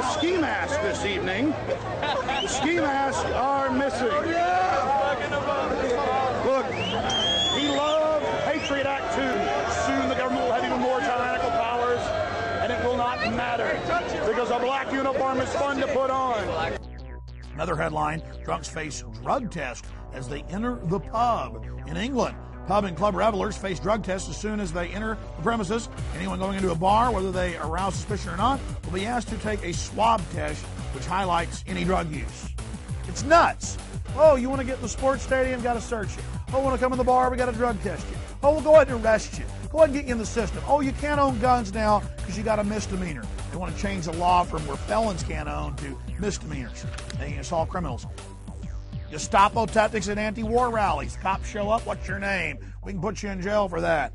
a ski mask this evening. The ski masks are missing. Look, he loved Patriot Act 2. Soon the government will have even more tyrannical powers, and it will not matter because a black uniform is fun to put on. Another headline, drunks face drug test as they enter the pub in England. Pub and club revelers face drug tests as soon as they enter the premises. Anyone going into a bar, whether they arouse suspicion or not, will be asked to take a swab test, which highlights any drug use. It's nuts. Oh, you want to get in the sports stadium, got to search you. Oh, want to come in the bar, we got to drug test you. Oh, we'll go ahead and arrest you. Go ahead and get you in the system. Oh, you can't own guns now because you got a misdemeanor. They want to change the law from where felons can't own to misdemeanors. They assault criminals. Gestapo tactics at anti-war rallies. Cops show up, what's your name? We can put you in jail for that.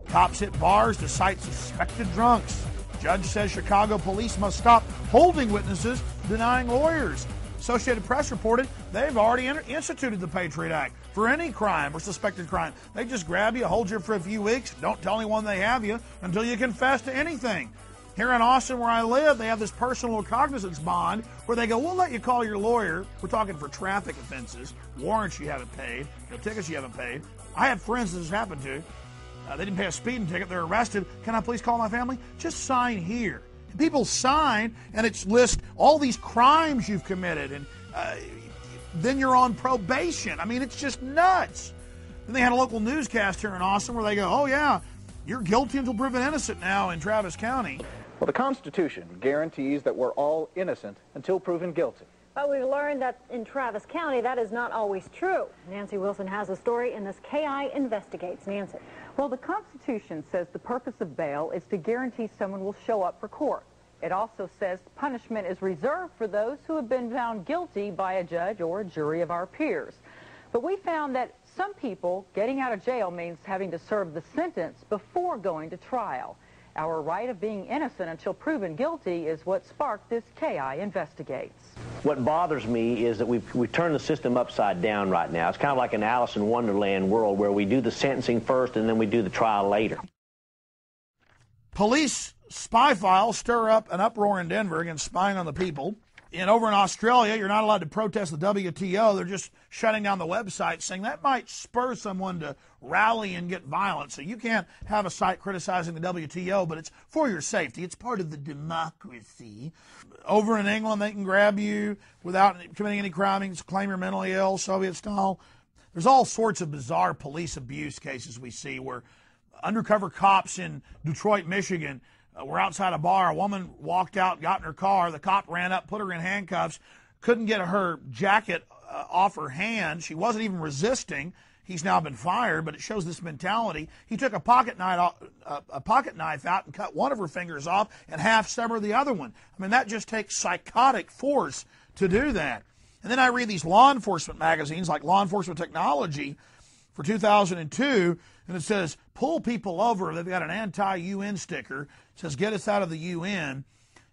Cops hit bars to cite suspected drunks. Judge says Chicago police must stop holding witnesses, denying lawyers. Associated Press reported they've already instituted the Patriot Act for any crime or suspected crime. They just grab you, hold you for a few weeks, don't tell anyone they have you until you confess to anything. Here in Austin, where I live, they have this personal recognizance bond where they go, we'll let you call your lawyer. We're talking for traffic offenses, warrants you haven't paid, tickets you haven't paid. I have friends this has happened to. They didn't pay a speeding ticket. They're arrested. Can I please call my family? Just sign here. And people sign, and it's list all these crimes you've committed, and then you're on probation. I mean, it's just nuts. Then they had a local newscast here in Austin where they go, oh, yeah, you're guilty until proven innocent now in Travis County. Well, the Constitution guarantees that we're all innocent until proven guilty. But we've learned that in Travis County, that is not always true. Nancy Wilson has a story in this KI Investigates. Nancy. Well, the Constitution says the purpose of bail is to guarantee someone will show up for court. It also says punishment is reserved for those who have been found guilty by a judge or a jury of our peers. But we found that some people getting out of jail means having to serve the sentence before going to trial. Our right of being innocent until proven guilty is what sparked this KI Investigates. What bothers me is that we've turned the system upside down right now. It's kind of like an Alice in Wonderland world where we do the sentencing first and then we do the trial later. Police spy files stir up an uproar in Denver against spying on the people. And over in Australia, you're not allowed to protest the WTO. They're just shutting down the website, saying that might spur someone to rally and get violent. So you can't have a site criticizing the WTO, but it's for your safety. It's part of the democracy. Over in England, they can grab you without committing any crime. You can claim you're mentally ill, Soviet style. There's all sorts of bizarre police abuse cases we see where undercover cops in Detroit, Michigan, were outside a bar. A woman walked out, got in her car. The cop ran up, put her in handcuffs, couldn't get her jacket off her hand. She wasn't even resisting. He's now been fired, but it shows this mentality. He took a pocket knife out and cut one of her fingers off and half severed the other one. I mean, that just takes psychotic force to do that. And then I read these law enforcement magazines like Law Enforcement Technology for 2002, and it says, pull people over. They've got an anti-UN sticker. It says, get us out of the UN,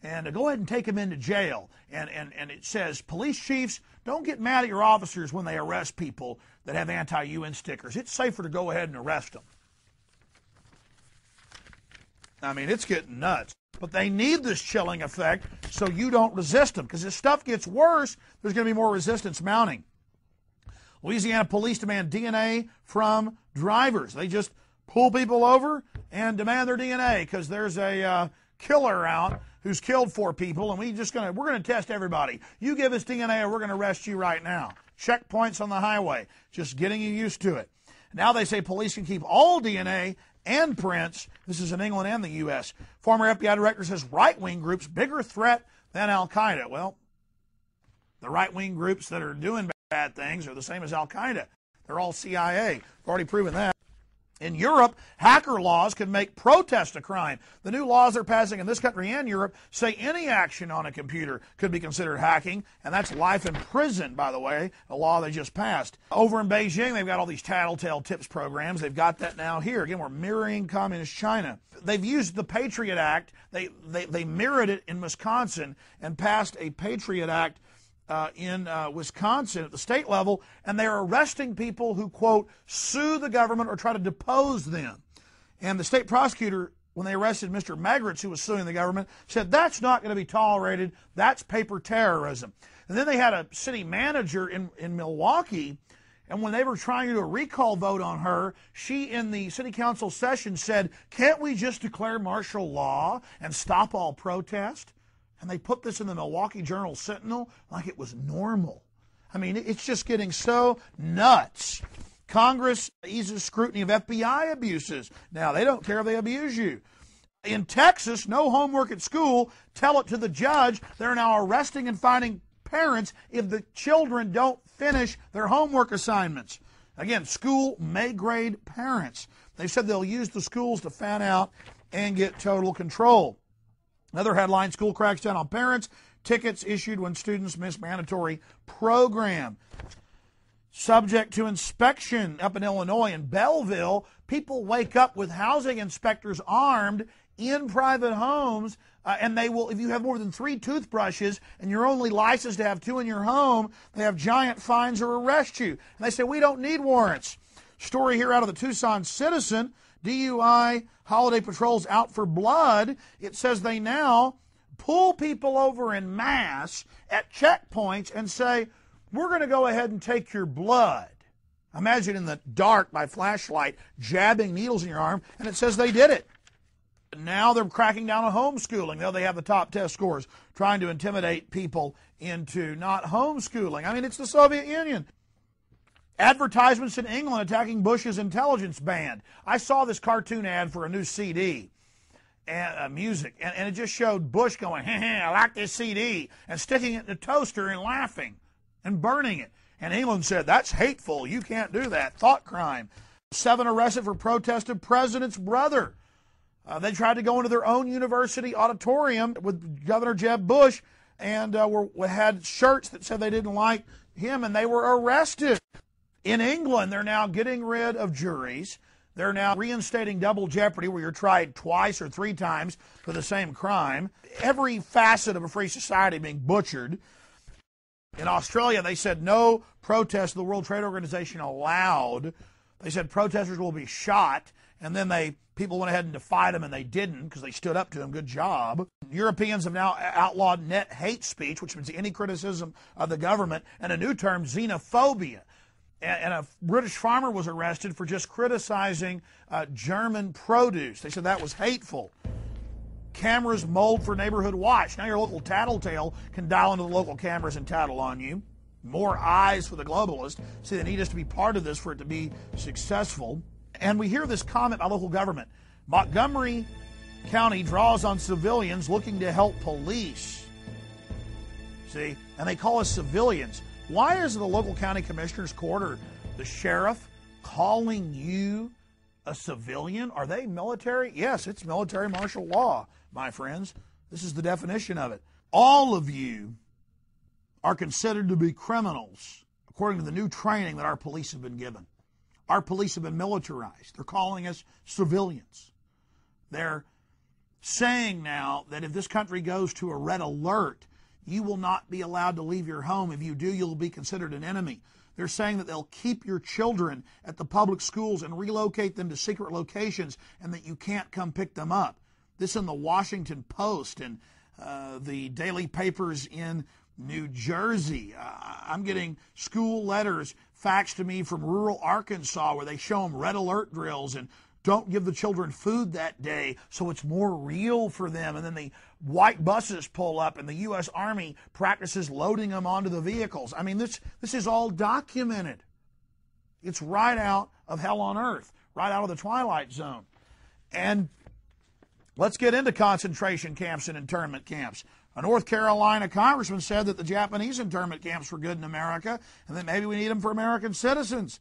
and go ahead and take them into jail. And it says, police chiefs, don't get mad at your officers when they arrest people that have anti-UN stickers. It's safer to go ahead and arrest them. I mean, it's getting nuts. But they need this chilling effect so you don't resist them, because as stuff gets worse, there's going to be more resistance mounting. Louisiana police demand DNA from drivers. They just pull people over and demand their DNA because there's a killer out who's killed 4 people, and we're going to test everybody. You give us DNA or we're going to arrest you right now. Checkpoints on the highway, just getting you used to it. Now they say police can keep all DNA and prints. This is in England and the U.S. Former FBI director says right-wing groups bigger threat than Al-Qaeda. Well, the right-wing groups that are doing bad things are the same as Al-Qaeda. They're all CIA. We've already proven that. In Europe, hacker laws can make protest a crime. The new laws they're passing in this country and Europe say any action on a computer could be considered hacking, and that's life in prison, by the way, a law they just passed. Over in Beijing, they've got all these tattletale tips programs. They've got that now here. Again, we're mirroring communist China. They've used the Patriot Act. They mirrored it in Wisconsin and passed a Patriot Act in Wisconsin at the state level, and they're arresting people who, quote, sue the government or try to depose them. And the state prosecutor when they arrested Mr. Megritz, who was suing the government, said that's not going to be tolerated. That's paper terrorism. And then they had a city manager in Milwaukee, and when they were trying to do a recall vote on her, she in the city council session said, can't we just declare martial law and stop all protest? And they put this in the Milwaukee Journal-Sentinel like it was normal. I mean, it's just getting so nuts. Congress eases scrutiny of FBI abuses. Now, they don't care if they abuse you. In Texas, no homework at school. Tell it to the judge. They're now arresting and fining parents if the children don't finish their homework assignments. Again, school may grade parents. They said they'll use the schools to fan out and get total control. Another headline, school cracks down on parents. Tickets issued when students miss mandatory program. Subject to inspection up in Illinois in Belleville, people wake up with housing inspectors armed in private homes, and they will, if you have more than 3 toothbrushes and you're only licensed to have 2 in your home, they have giant fines or arrest you. And they say, we don't need warrants. Story here out of the Tucson Citizen, DUI holiday patrols out for blood. It says they now pull people over in mass at checkpoints and say, we're going to go ahead and take your blood. Imagine in the dark by flashlight jabbing needles in your arm, and it says they did it. Now they're cracking down on homeschooling, though they have the top test scores, trying to intimidate people into not homeschooling. I mean, it's the Soviet Union. Advertisements in England attacking Bush's intelligence band. I saw this cartoon ad for a new CD. And music, and it just showed Bush going, hey, I like this CD, and sticking it in a toaster and laughing and burning it. And England said, that's hateful. You can't do that. Thought crime. 7 arrested for protest of president's brother. They tried to go into their own university auditorium with Governor Jeb Bush and had shirts that said they didn't like him, and they were arrested. In England, they're now getting rid of juries. They're now reinstating double jeopardy, where you're tried twice or 3 times for the same crime. Every facet of a free society being butchered. In Australia, they said no protest of the World Trade Organization allowed. They said protesters will be shot, and then people went ahead and defied them, and they didn't because they stood up to them. Good job. Europeans have now outlawed net hate speech, which means any criticism of the government, and a new term, xenophobia. And a British farmer was arrested for just criticizing German produce. They said that was hateful. Cameras mold for neighborhood watch. Now your local tattletale can dial into the local cameras and tattle on you. More eyes for the globalists. See, they need us to be part of this for it to be successful. And we hear this comment by local government. Montgomery County draws on civilians looking to help police. See, and they call us civilians. Why is the local county commissioner's court or the sheriff calling you a civilian? Are they military? Yes, it's military martial law, my friends. This is the definition of it. All of you are considered to be criminals, according to the new training that our police have been given. Our police have been militarized. They're calling us civilians. They're saying now that if this country goes to a red alert, you will not be allowed to leave your home. If you do, you'll be considered an enemy. They're saying that they'll keep your children at the public schools and relocate them to secret locations, and that you can't come pick them up. This in the Washington Post and the daily papers in New Jersey. I'm getting school letters faxed to me from rural Arkansas where they show them red alert drills and don't give the children food that day so it's more real for them. And then the white buses pull up and the U.S. Army practices loading them onto the vehicles. I mean, this is all documented. It's right out of hell on earth, right out of the Twilight Zone. And let's get into concentration camps and internment camps. A North Carolina congressman said that the Japanese internment camps were good in America and that maybe we need them for American citizens.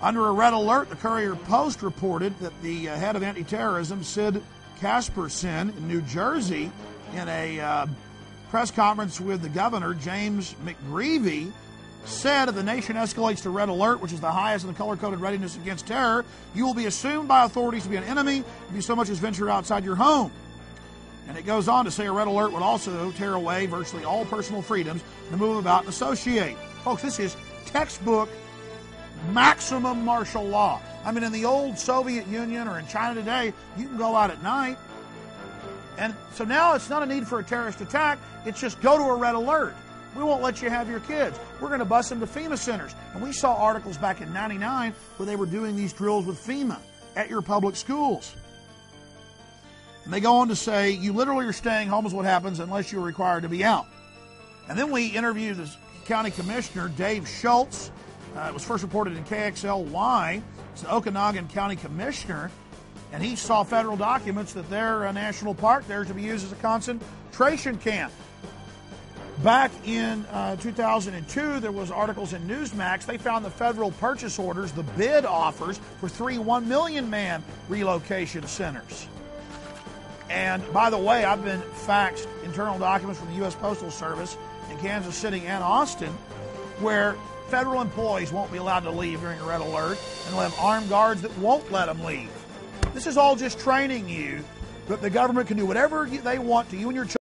Under a red alert, the Courier Post reported that the head of anti-terrorism, Sid Casperson, in New Jersey, in a press conference with the governor, James McGreevey, said if the nation escalates to red alert, which is the highest in the color-coded readiness against terror, you will be assumed by authorities to be an enemy if you so much as venture outside your home. And it goes on to say a red alert would also tear away virtually all personal freedoms to move about and associate. Folks, this is textbook maximum martial law. I mean, in the old Soviet Union or in China today, you can go out at night. And so now it's not a need for a terrorist attack. It's just go to a red alert. We won't let you have your kids. We're going to bus them to FEMA centers. And we saw articles back in '99 where they were doing these drills with FEMA at your public schools. And they go on to say, you literally are staying home is what happens unless you're required to be out. And then we interviewed this county commissioner, Dave Schultz. It was first reported in KXLY. It's the Okanagan County Commissioner. And he saw federal documents that their national park there is to be used as a concentration camp. Back in 2002, there was articles in Newsmax. They found the federal purchase orders, the bid offers for 3 1 million man relocation centers. And by the way, I've been faxed internal documents from the U.S. Postal Service in Kansas City and Austin where federal employees won't be allowed to leave during a red alert, and they'll have armed guards that won't let them leave. This is all just training you that the government can do whatever they want to you and your children.